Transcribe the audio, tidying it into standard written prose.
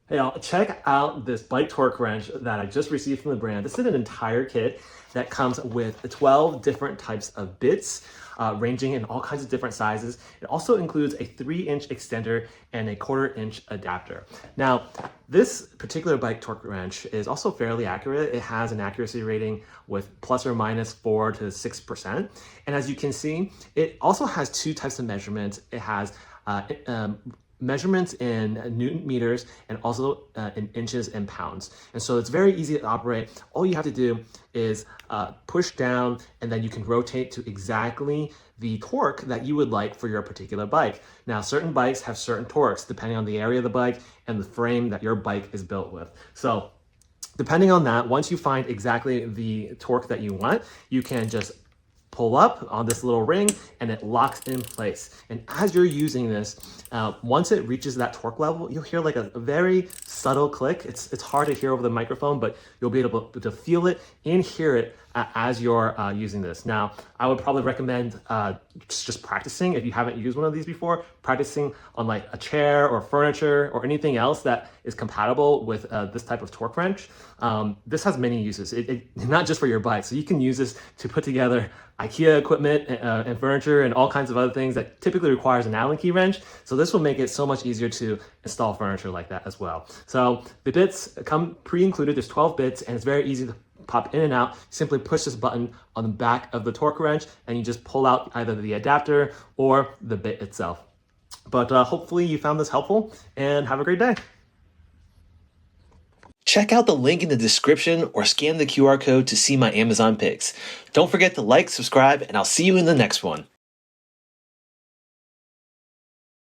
Hey y'all, check out this bike torque wrench that I just received from the brand. This is an entire kit that comes with 12 different types of bits, ranging in all kinds of different sizes. It also includes a 3-inch extender and a 1/4-inch adapter. Now, this particular bike torque wrench is also fairly accurate. It has an accuracy rating with ±4 to 6%. And as you can see, it also has two types of measurements. It has measurements in Newton meters and also in inches and pounds. And so it's very easy to operate. All you have to do is push down, and then you can rotate to exactly the torque that you would like for your particular bike. Now, certain bikes have certain torques depending on the area of the bike and the frame that your bike is built with. So depending on that, once you find exactly the torque that you want, you can just pull up on this little ring and it locks in place. And as you're using this, once it reaches that torque level, you'll hear like a very subtle click. It's hard to hear over the microphone, but you'll be able to feel it and hear it as you're using this. Now, I would probably recommend just practicing. If you haven't used one of these before, practicing on like a chair or furniture or anything else that is compatible with this type of torque wrench. This has many uses, not just for your bike. So you can use this to put together IKEA equipment and furniture and all kinds of other things that typically requires an Allen key wrench. So this will make it so much easier to install furniture like that as well. So the bits come pre-included. There's 12 bits and it's very easy to pop in and out. Simply push this button on the back of the torque wrench and you just pull out either the adapter or the bit itself. But hopefully you found this helpful and have a great day. Check out the link in the description or scan the QR code to see my Amazon picks. Don't forget to like, subscribe, and I'll see you in the next one.